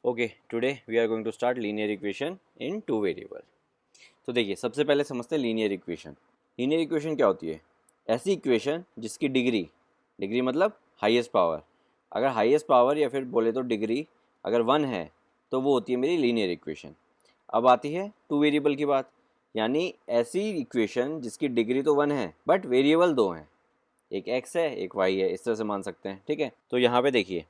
Okay, today we are going to start linear equation in two variable. तो देखिए, सबसे पहले समझते हैं लीनियर इक्वेशन। लीनियर इक्वेशन क्या होती है? ऐसी इक्वेशन जिसकी डिग्री, डिग्री मतलब हाईएस्ट पावर, अगर हाईएस्ट पावर या फिर बोले तो डिग्री अगर 1 है तो वो होती है मेरी लीनियर इक्वेशन। अब आती है टू वेरिएबल की बात, यानी ऐसी इक्वेशन जिसकी डिग्री तो 1 है बट वेरिएबल 2 हैं, एक x है एक y है, इस तरह से मान सकते हैं। ठीक है, तो यहाँ पे देखिए,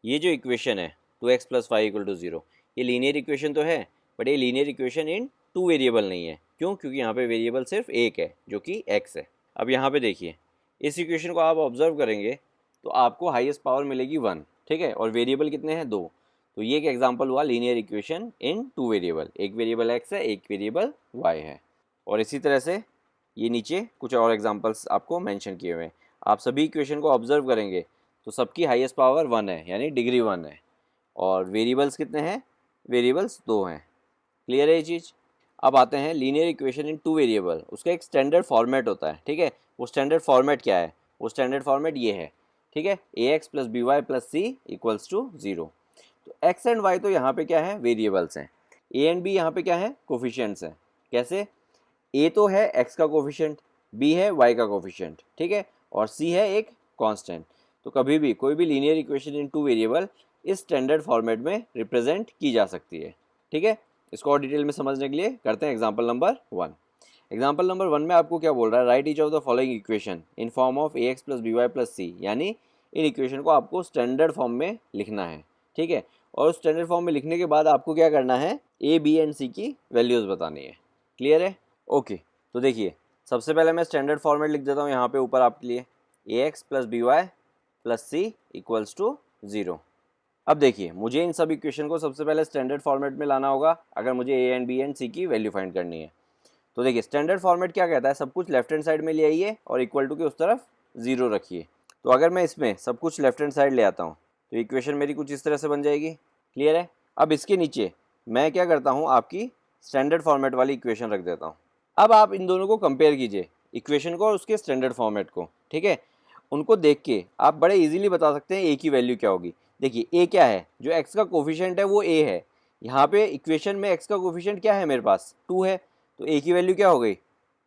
ये जो इक्वेशन है 2x plus Y equal to 0, ये लीनियर इक्वेशन तो है बट ये linear equation in two variable नहीं है। क्यों? क्योंकि यहाँ पे वेरिएबल सिर्फ एक है जो कि x है। अब यहाँ पे देखिए, इस इक्वेशन को आप ऑब्जर्व करेंगे तो आपको हाईएस्ट पावर मिलेगी 1, ठीक है, और वेरिएबल कितने हैं? 2। तो ये एक एग्जाम्पल हुआ linear equation in two variable, एक वेरिएबल x है एक वेरिएबल y है। और इसी तरह से ये नीचे कुछ और एग्जाम्पल्स आपको मैंशन किए हुए हैं। आप सभी इक्वेशन को ऑब्जर्व करेंगे तो सबकी हाईएस्ट पावर 1 है, यानी डिग्री 1 है, और वेरिएबल्स कितने हैं? वेरिएबल्स 2 हैं। क्लियर है ये चीज़? अब आते हैं linear equation in two variable, उसका एक स्टैंडर्ड फॉर्मेट होता है। ठीक है, वो स्टैंडर्ड फॉर्मेट क्या है? वो स्टैंडर्ड फॉर्मेट ये है, ठीक है, ax plus B Y plus C equals to 0। तो x एंड y तो यहाँ पे क्या है? वेरिएबल्स हैं। a एंड b यहाँ पे क्या है? कोफिशिएंट्स हैं। कैसे? a तो है x का कोफिशिएंट, b है y का कोफिशिएंट, ठीक है, और c है एक कांस्टेंट। तो कभी भी कोई भी linear equation in two variable इस स्टैंडर्ड फॉर्मेट में रिप्रेजेंट की जा सकती है। ठीक है, इसको और डिटेल में समझने के लिए करते हैं एग्जांपल नंबर 1। एग्जांपल नंबर 1 में आपको क्या बोल रहा है? Right each of the following equation in form of a x plus B Y plus c, यानी इन इक्वेशन को आपको स्टैंडर्ड फॉर्म में लिखना है। ठीक है, और उस स्टैंडर्ड फॉर्म में लिखने के बाद आपको क्या करना है? ए बी एंड सी की वैल्यूज़ बतानी है। क्लियर है? ओके, तो देखिए, सबसे पहले मैं स्टैंडर्ड फॉर्मेट लिख देता हूँ यहाँ पे ऊपर आपके लिए, a x plus B Y plus C equals to 0। अब देखिए, मुझे इन सब इक्वेशन को सबसे पहले स्टैंडर्ड फॉर्मेट में लाना होगा अगर मुझे ए एंड बी एंड सी की वैल्यू फाइंड करनी है। तो देखिए, स्टैंडर्ड फॉर्मेट क्या कहता है? सब कुछ लेफ्ट हैंड साइड में ले आइए और इक्वल टू के उस तरफ 0 रखिए। तो अगर मैं इसमें सब कुछ लेफ्ट हैंड साइड ले आता हूँ तो इक्वेशन मेरी कुछ इस तरह से बन जाएगी। क्लियर है? अब इसके नीचे मैं क्या करता हूँ, आपकी स्टैंडर्ड फॉर्मेट वाली इक्वेशन रख देता हूँ। अब आप इन दोनों को कंपेयर कीजिए, इक्वेशन को और उसके स्टैंडर्ड फॉर्मेट को। ठीक है, उनको देख के आप बड़े इजीली बता सकते हैं ए की वैल्यू क्या होगी। देखिए, ए क्या है? जो एक्स का कोफिशिएंट है वो ए है। यहाँ पे इक्वेशन में एक्स का कोफिशिएंट क्या है? मेरे पास 2 है, तो ए की वैल्यू क्या हो गई?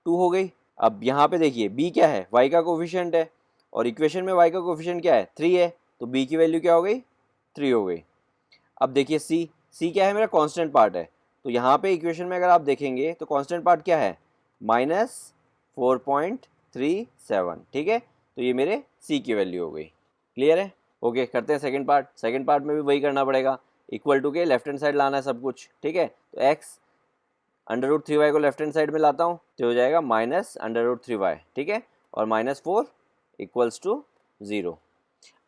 2 हो गई। अब यहाँ पे देखिए, बी क्या है? वाई का कोफिशिएंट है, और इक्वेशन में वाई का कोफिशिएंट क्या है? 3 है, तो बी की वैल्यू क्या हो गई? 3 हो गई। अब देखिए, सी, सी क्या है? मेरा कांस्टेंट पार्ट है। तो यहाँ पे इक्वेशन में अगर आप देखेंगे तो कांस्टेंट पार्ट क्या है? -4.37। ठीक है, तो ये मेरे सी की वैल्यू हो गई। क्लियर है? ओके, करते हैं सेकंड पार्ट। सेकंड पार्ट में भी वही करना पड़ेगा, इक्वल टू के लेफ्ट हैंड साइड लाना है सब कुछ। ठीक है, तो एक्स √3y को लेफ्ट हैंड साइड में लाता हूँ तो हो जाएगा -√3y। ठीक है, और -4 इक्वल्स टू 0।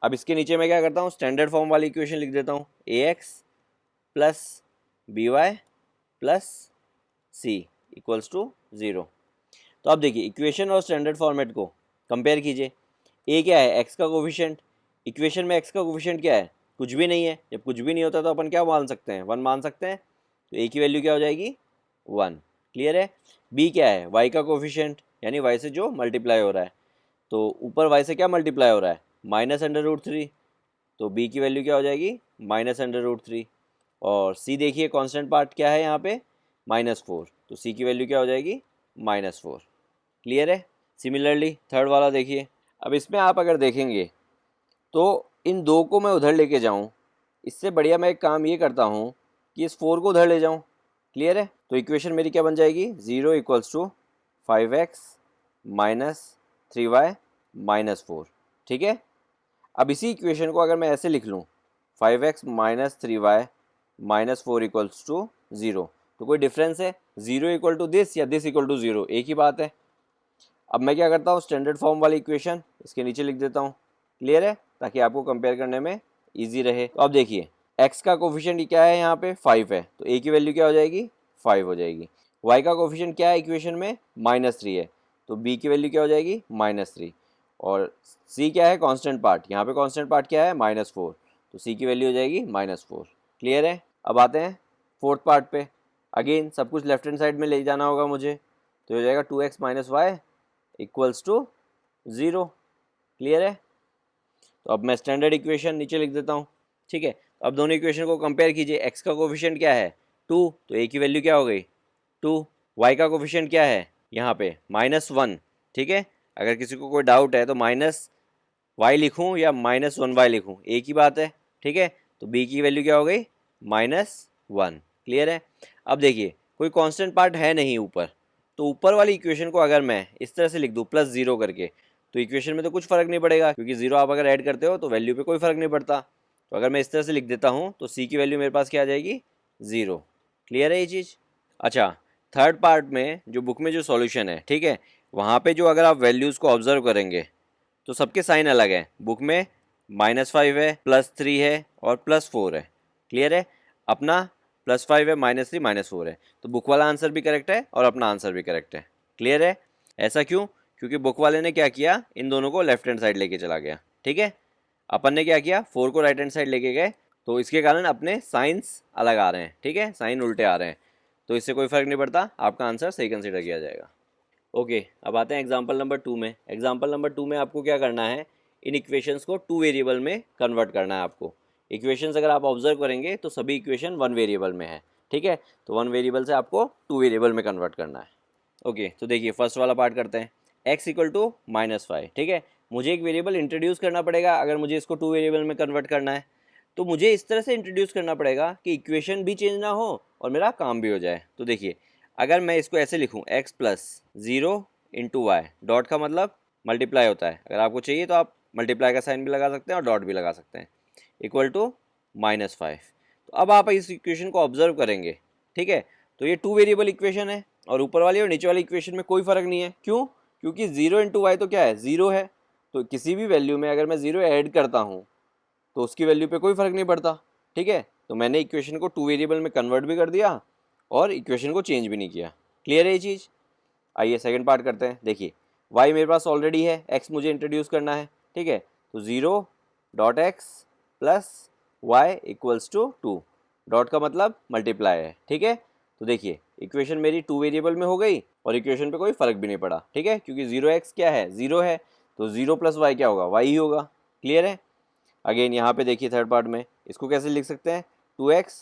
अब इसके नीचे मैं क्या करता हूँ? स्टैंडर्ड फॉर्म वाली इक्वेशन लिख देता हूँ, a x plus B Y plus C equals to 0। तो अब देखिए, इक्वेशन और स्टैंडर्ड फॉर्मेट को कंपेयर कीजिए। ए क्या है? एक्स का कोफिशिएंट। इक्वेशन में एक्स का कोफिशिएंट क्या है? कुछ भी नहीं है। जब कुछ भी नहीं होता तो अपन क्या मान सकते हैं? 1 मान सकते हैं। तो ए की वैल्यू क्या हो जाएगी? 1। क्लियर है? बी क्या है? वाई का कोफिशिएंट, यानी वाई से जो मल्टीप्लाई हो रहा है। तो ऊपर वाई से क्या मल्टीप्लाई हो रहा है? -√3। तो बी की वैल्यू क्या हो जाएगी? -√3। और सी देखिए, कांस्टेंट पार्ट क्या है यहाँ पे? -4। तो सी की वैल्यू क्या हो जाएगी? -4। क्लियर है? सिमिलरली थर्ड वाला देखिए। अब इसमें आप अगर देखेंगे तो इन दो को मैं उधर लेके जाऊँ, इससे बढ़िया मैं एक काम ये करता हूँ कि इस 4 को उधर ले जाऊँ। क्लियर है? तो इक्वेशन मेरी क्या बन जाएगी? 0 equals to 5x minus 3y minus 4। ठीक है, अब इसी इक्वेशन को अगर मैं ऐसे लिख लूँ, 5x minus 3y minus 4 equals to 0, तो कोई डिफरेंस है? 0 इक्वल टू दिस या दिस इक्वल टू 0, एक ही बात है। अब मैं क्या करता हूँ? स्टैंडर्ड फॉर्म वाली इक्वेशन इसके नीचे लिख देता हूँ। क्लियर है? ताकि आपको कंपेयर करने में ईजी रहे। तो अब देखिए, x का कोफिशिएंट क्या है? यहाँ पे 5 है, तो a की वैल्यू क्या हो जाएगी? 5 हो जाएगी। y का कोफिशिएंट क्या है इक्वेशन में? -3 है, तो b की वैल्यू क्या हो जाएगी? -3। और c क्या है? Constant part. यहाँ पे कांस्टेंट पार्ट क्या है? -4, तो c की वैल्यू हो जाएगी -4। क्लियर है? अब आते हैं फोर्थ पार्ट पे। अगेन सब कुछ लेफ्ट हैंड साइड में ले जाना होगा मुझे, तो हो जाएगा 2x minus Y equals to 0। Clear है? तो अब मैं स्टैंडर्ड इक्वेशन नीचे लिख देता हूँ। ठीक है, अब दोनों इक्वेशन को कंपेयर कीजिए, x का कोफिशिएंट क्या है 2, तो a की वैल्यू क्या हो गई 2, y का कोफिशिएंट क्या है यहाँ पे -1, ठीक है। अगर किसी को कोई डाउट है तो -y लिखूँ या -1y लिखूँ, एक ही बात है, ठीक है। तो b की वैल्यू क्या हो गई -1, क्लियर है। अब देखिए कोई कांस्टेंट पार्ट है नहीं ऊपर, तो ऊपर वाली इक्वेशन को अगर मैं इस तरह से लिख दूँ +0 करके, तो इक्वेशन में तो कुछ फ़र्क नहीं पड़ेगा, क्योंकि 0 आप अगर ऐड करते हो तो वैल्यू पे कोई फ़र्क नहीं पड़ता। तो अगर मैं इस तरह से लिख देता हूँ तो c की वैल्यू मेरे पास क्या आ जाएगी 0, क्लियर है ये चीज़। अच्छा, थर्ड पार्ट में जो बुक में जो सॉल्यूशन है, ठीक है, वहाँ पे जो अगर आप वैल्यूज़ को ऑब्जर्व करेंगे तो सबके साइन अलग हैं। बुक में -5 है, +3 है और +4 है, क्लियर है। अपना +5 है, -3 -4 है, तो बुक वाला आंसर भी करेक्ट है और अपना आंसर भी करेक्ट है, क्लियर है। ऐसा क्यों? क्योंकि बुक वाले ने क्या किया, इन दोनों को लेफ्ट हैंड साइड लेके चला गया, ठीक है। अपन ने क्या किया, 4 को राइट हैंड साइड लेके गए, तो इसके कारण अपने साइंस अलग आ रहे हैं, ठीक है, साइन उल्टे आ रहे हैं, तो इससे कोई फ़र्क नहीं पड़ता, आपका आंसर सही कंसिडर किया जाएगा। ओके, अब आते हैं एग्जाम्पल नंबर 2 में। एग्जाम्पल नंबर 2 में आपको क्या करना है, इन इक्वेशंस को 2 वेरिएबल में कन्वर्ट करना है आपको। इक्वेशंस अगर आप ऑब्जर्व करेंगे तो सभी इक्वेशन 1 वेरिएबल में है, ठीक है। तो 1 वेरिएबल से आपको 2 वेरिएबल में कन्वर्ट करना है। ओके, तो देखिए फर्स्ट वाला पार्ट करते हैं। x इक्वल टू -5, ठीक है। मुझे एक वेरिएबल इंट्रोड्यूस करना पड़ेगा अगर मुझे इसको 2 वेरिएबल में कन्वर्ट करना है, तो मुझे इस तरह से इंट्रोड्यूस करना पड़ेगा कि इक्वेशन भी चेंज ना हो और मेरा काम भी हो जाए। तो देखिए अगर मैं इसको ऐसे लिखूँ x + 0 × y, डॉट का मतलब मल्टीप्लाई होता है, अगर आपको चाहिए तो आप मल्टीप्लाई का साइन भी लगा सकते हैं और डॉट भी लगा सकते हैं, इक्वल टू -5। तो अब आप इस इक्वेशन को ऑब्जर्व करेंगे, ठीक है, तो ये 2 वेरिएबल इक्वेशन है और ऊपर वाली और नीचे वाली इक्वेशन में कोई फ़र्क नहीं है। क्यों? क्योंकि 0 × y तो क्या है 0 है, तो किसी भी वैल्यू में अगर मैं 0 ऐड करता हूँ तो उसकी वैल्यू पे कोई फ़र्क नहीं पड़ता, ठीक है। तो मैंने इक्वेशन को 2 वेरिएबल में कन्वर्ट भी कर दिया और इक्वेशन को चेंज भी नहीं किया, क्लियर है ये चीज़। आइए सेकंड पार्ट करते हैं। देखिए y मेरे पास ऑलरेडी है, x मुझे इंट्रोड्यूस करना है, ठीक है। तो 0.x + y = 2, डॉट का मतलब मल्टीप्लाई है, ठीक है। तो देखिए इक्वेशन मेरी 2 वेरिएबल में हो गई और इक्वेशन पे कोई फ़र्क भी नहीं पड़ा, ठीक है, क्योंकि 0x क्या है 0 है, तो 0 + y क्या होगा y ही होगा, क्लियर है। अगेन यहाँ पे देखिए थर्ड पार्ट में इसको कैसे लिख सकते हैं, 2x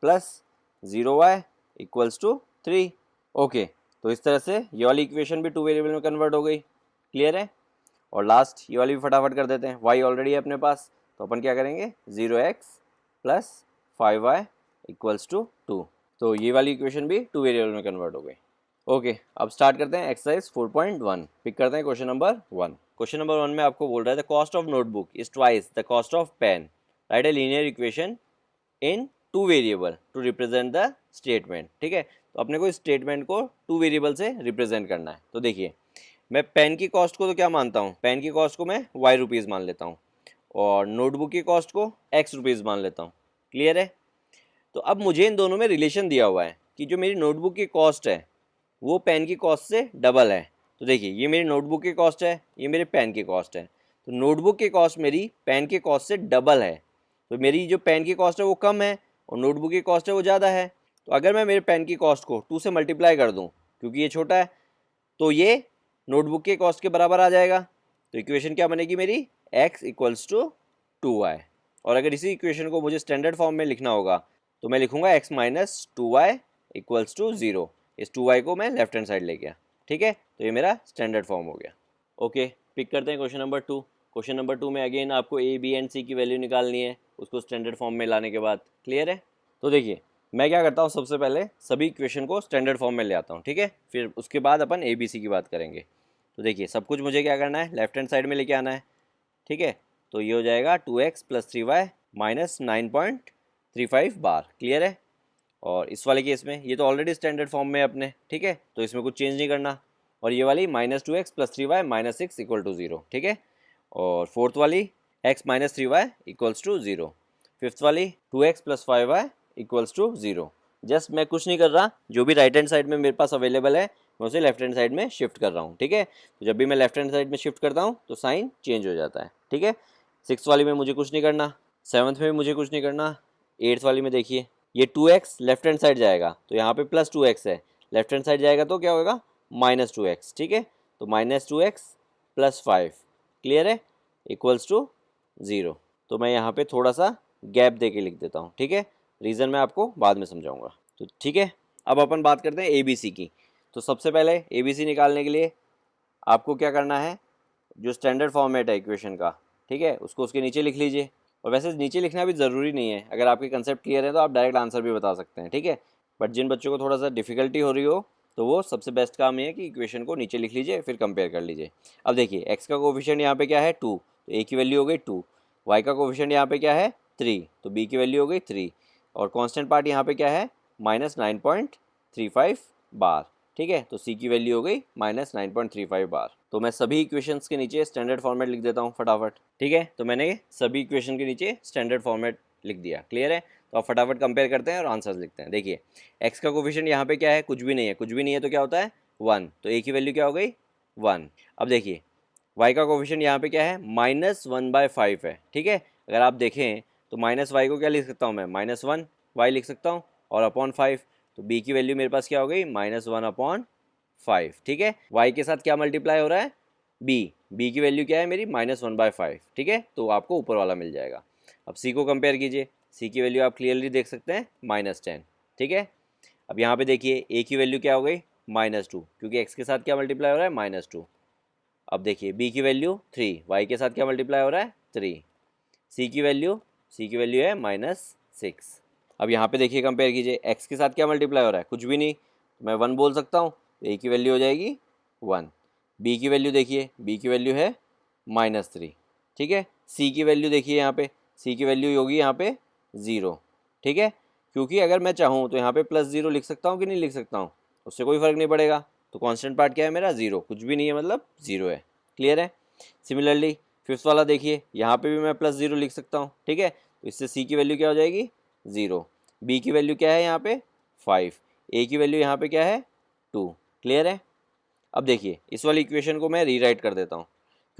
+ 0y = 3। ओके, तो इस तरह से ये वाली इक्वेशन भी 2 वेरिएबल में कन्वर्ट हो गई, क्लियर है। और लास्ट ये वाली भी फटाफट कर देते हैं। y ऑलरेडी है अपने पास, तो अपन क्या करेंगे 0x + 5y = 2, तो ये वाली इक्वेशन भी 2 वेरिएबल में कन्वर्ट हो गई। ओके, अब स्टार्ट करते हैं एक्सरसाइज 4.1, पिक करते हैं क्वेश्चन नंबर 1। क्वेश्चन नंबर 1 में आपको बोल रहा है the cost of notebook is twice the cost of pen, right a linear equation in 2 variable to represent the statement, ठीक है। तो अपने को इस स्टेटमेंट को 2 वेरिएबल से रिप्रेजेंट करना है। तो देखिए मैं पेन की कॉस्ट को तो क्या मानता हूँ, पेन की कॉस्ट को मैं y मान लेता हूँ और नोटबुक की कॉस्ट को x मान लेता हूँ, क्लियर है। तो अब मुझे इन दोनों में रिलेशन दिया हुआ है कि जो मेरी नोटबुक की कॉस्ट है वो पेन की कॉस्ट से डबल है। तो देखिए ये मेरी नोटबुक की कॉस्ट है, ये मेरे पेन की कॉस्ट है, तो नोटबुक की कॉस्ट मेरी पेन की कॉस्ट से डबल है, तो मेरी जो पेन की कॉस्ट है वो कम है और नोटबुक की कॉस्ट है वो ज़्यादा है। तो अगर मैं मेरे पेन की कॉस्ट को 2 से मल्टीप्लाई कर दूँ, क्योंकि ये छोटा है, तो ये नोटबुक के कॉस्ट के बराबर आ जाएगा। तो इक्वेशन क्या बनेगी मेरी x = 2y। और अगर इसी इक्वेशन को मुझे स्टैंडर्ड फॉर्म में लिखना होगा तो मैं लिखूंगा x - 2y = 0। इस 2y को मैं लेफ्ट हैंड साइड ले गया, ठीक है, तो ये मेरा स्टैंडर्ड फॉर्म हो गया। ओके, पिक करते हैं क्वेश्चन नंबर 2। क्वेश्चन नंबर 2 में अगेन आपको a, b एंड c की वैल्यू निकालनी है, उसको स्टैंडर्ड फॉर्म में लाने के बाद, क्लियर है। तो देखिए मैं क्या करता हूँ, सबसे पहले सभी इक्वेशन को स्टैंडर्ड फॉर्म में ले आता हूँ, ठीक है, फिर उसके बाद अपन a b c की बात करेंगे। तो देखिए सब कुछ मुझे क्या करना है, लेफ्ट हैंड साइड में लेके आना है, ठीक है। तो ये हो जाएगा 2x + 3y - 9.35 बार, क्लियर है। और इस वाले केस में ये तो ऑलरेडी स्टैंडर्ड फॉर्म में है अपने, ठीक है, तो इसमें कुछ चेंज नहीं करना। और ये वाली -2x + 3y - 6 = 0, ठीक है। और फोर्थ वाली x - 3y = 0। फिफ्थ वाली 2x + 5y = 0। जस्ट मैं कुछ नहीं कर रहा, जो भी राइट हैंड साइड में मेरे पास अवेलेबल है मैं उसे लेफ्ट हैंड साइड में शिफ्ट कर रहा हूँ, ठीक है। तो जब भी मैं लेफ्ट हैंड साइड में शिफ्ट करता हूँ तो साइन चेंज हो जाता है, ठीक है। सिक्स वाली में मुझे कुछ नहीं करना, सेवन्थ में भी मुझे कुछ नहीं करना, एट्थ वाली में देखिए ये 2x लेफ्ट हैंड साइड जाएगा तो यहाँ पे +2x है, लेफ्ट हैंड साइड जाएगा तो क्या होगा -2x, ठीक है। तो -2x + 5, क्लियर है, = 0। तो मैं यहाँ पे थोड़ा सा गैप दे के लिख देता हूँ, ठीक है। रीज़न मैं आपको बाद में समझाऊंगा। तो ठीक है, अब अपन बात करते हैं ABC की। तो सबसे पहले ABC निकालने के लिए आपको क्या करना है, जो स्टैंडर्ड फॉर्मेट है इक्वेशन का, ठीक है, उसको उसके नीचे लिख लीजिए। और वैसे नीचे लिखना भी ज़रूरी नहीं है, अगर आपके कंसेप्ट क्लियर है तो आप डायरेक्ट आंसर भी बता सकते हैं, ठीक है। बट जिन बच्चों को थोड़ा सा डिफिकल्टी हो रही हो तो वो सबसे बेस्ट काम ये है कि इक्वेशन को नीचे लिख लीजिए, फिर कंपेयर कर लीजिए। अब देखिए एक्स का कोफिशिएंट यहाँ पे क्या है 2, तो ए की वैल्यू हो गई 2। वाई का कोफिशिएंट यहाँ पे क्या है 3, तो बी की वैल्यू हो गई 3। और कांस्टेंट पार्ट यहाँ पे क्या है -9.35 बार, ठीक है। तो सी की वैल्यू हो गई -9.35 बार। तो मैं सभी इक्वेशंस के नीचे स्टैंडर्ड फॉर्मेट लिख देता हूँ फटाफट, ठीक है। तो मैंने सभी इक्वेशन के नीचे स्टैंडर्ड फॉर्मेट लिख दिया, क्लियर है। तो आप फटाफट कंपेयर करते हैं और आंसर्स लिखते हैं। देखिए एक्स का कोफिशिएंट यहाँ पे क्या है, कुछ भी नहीं है, कुछ भी नहीं है तो क्या होता है 1, तो ए की वैल्यू क्या हो गई 1। अब देखिए वाई का कोफिशिएंट यहाँ पे क्या है -1/5 है, ठीक है। अगर आप देखें तो माइनस वाई को क्या लिख सकता हूँ मैं, -1 वाई लिख सकता हूँ और अपॉन 5, तो बी की वैल्यू मेरे पास क्या हो गई -1/5, ठीक है। वाई के साथ क्या मल्टीप्लाई हो रहा है बी की वैल्यू क्या है मेरी -1/5, ठीक है। तो आपको ऊपर वाला मिल जाएगा। अब सी को कंपेयर कीजिए, सी की वैल्यू आप क्लियरली देख सकते हैं -10, ठीक है। अब यहाँ पे देखिए ए की वैल्यू क्या हो गई -2, क्योंकि एक्स के साथ क्या मल्टीप्लाई हो रहा है -2। अब देखिए बी की वैल्यू 3, वाई के साथ क्या मल्टीप्लाई हो रहा है 3। सी की वैल्यू है -6। अब यहाँ पे देखिए कंपेयर कीजिए, एक्स के साथ क्या मल्टीप्लाई हो रहा है, कुछ भी नहीं, तो मैं 1 बोल सकता हूँ, तो ए की वैल्यू हो जाएगी 1। बी की वैल्यू देखिए, बी की वैल्यू है -3, ठीक है। सी की वैल्यू देखिए, यहाँ पे सी की वैल्यू होगी यहाँ पे 0, ठीक है। क्योंकि अगर मैं चाहूँ तो यहाँ पे +0 लिख सकता हूँ कि नहीं लिख सकता हूँ, उससे कोई फ़र्क नहीं पड़ेगा। तो कांस्टेंट पार्ट क्या है मेरा 0, कुछ भी नहीं है मतलब 0 है, क्लियर है। सिमिलरली फिफ्थ वाला देखिए, यहाँ पे भी मैं +0 लिख सकता हूँ, ठीक है। तो इससे सी की वैल्यू क्या हो जाएगी 0, बी की वैल्यू क्या है यहाँ पे 5, ए की वैल्यू यहाँ पे क्या है 2, क्लियर है। अब देखिए इस वाली इक्वेशन को मैं रीराइट कर देता हूँ,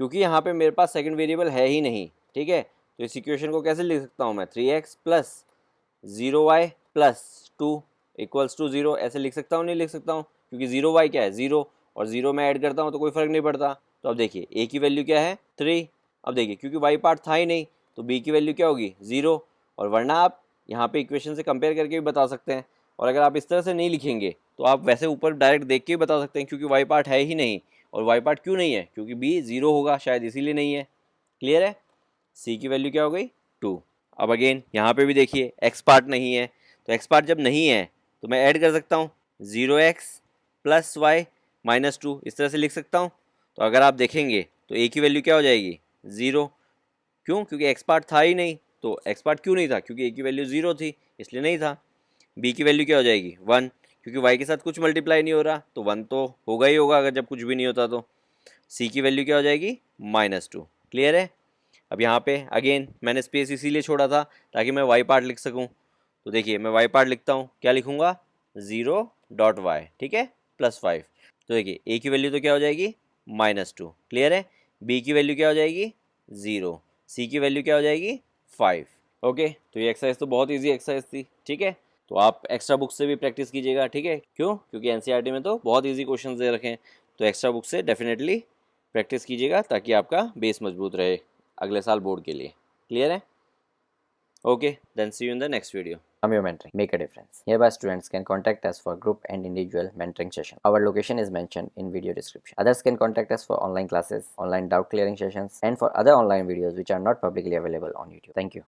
क्योंकि यहाँ पे मेरे पास सेकंड वेरिएबल है ही नहीं, ठीक है। तो इस इक्वेशन को कैसे लिख सकता हूँ मैं, 3x + 0y + 2 = 0, ऐसे लिख सकता हूँ नहीं लिख सकता हूँ, क्योंकि 0y क्या है 0, और 0 में ऐड करता हूँ तो कोई फ़र्क नहीं पड़ता। तो अब देखिए ए की वैल्यू क्या है 3। अब देखिए क्योंकि वाई पार्ट था ही नहीं, तो बी की वैल्यू क्या होगी 0। और वरना आप यहाँ पे इक्वेशन से कंपेयर करके भी बता सकते हैं, और अगर आप इस तरह से नहीं लिखेंगे तो आप वैसे ऊपर डायरेक्ट देख के भी बता सकते हैं, क्योंकि वाई पार्ट है ही नहीं। और वाई पार्ट क्यों नहीं है, क्योंकि बी 0 होगा शायद, इसीलिए नहीं है, क्लियर है। सी की वैल्यू क्या हो गई 2। अब अगेन यहाँ पे भी देखिए एक्स पार्ट नहीं है, तो एक्स पार्ट जब नहीं है तो मैं ऐड कर सकता हूँ 0x + y - 2, इस तरह से लिख सकता हूँ। तो अगर आप देखेंगे तो ए की वैल्यू क्या हो जाएगी 0, क्यों, क्योंकि एक्स पार्ट था ही नहीं। तो एक्स पार्ट क्यों नहीं था, क्योंकि ए की वैल्यू 0 थी, इसलिए नहीं था। बी की वैल्यू क्या हो जाएगी 1, क्योंकि वाई के साथ कुछ मल्टीप्लाई नहीं हो रहा, तो 1 तो होगा ही होगा अगर जब कुछ भी नहीं होता तो। सी की वैल्यू क्या हो जाएगी -2, क्लियर है। अब यहाँ पे अगेन मैंने स्पेस इसीलिए छोड़ा था ताकि मैं वाई पार्ट लिख सकूँ। तो देखिए मैं वाई पार्ट लिखता हूँ, क्या लिखूँगा 0.y, ठीक है, +5। तो देखिए ए की वैल्यू तो क्या हो जाएगी -2, क्लियर है। बी की वैल्यू क्या हो जाएगी 0, सी की वैल्यू क्या हो जाएगी 5। ओके, तो ये एक्सरसाइज तो बहुत ईजी एक्सरसाइज थी, ठीक है। तो आप एक्स्ट्रा बुक से भी प्रैक्टिस कीजिएगा, ठीक है। क्यों, क्योंकि एनसीईआरटी में तो बहुत ईजी क्वेश्चन दे रखे हैं, तो एक्स्ट्रा बुक से डेफिनेटली प्रैक्टिस कीजिएगा ताकि आपका बेस मजबूत रहे अगले साल बोर्ड के लिए, क्लियर है। Okay, then see you in the next video. From your mentoring, make a difference. Hereby, students can contact us for group and individual mentoring session. Our location is mentioned in video description. Others can contact us for online classes, online doubt clearing sessions, and for other online videos which are not publicly available on YouTube. Thank you.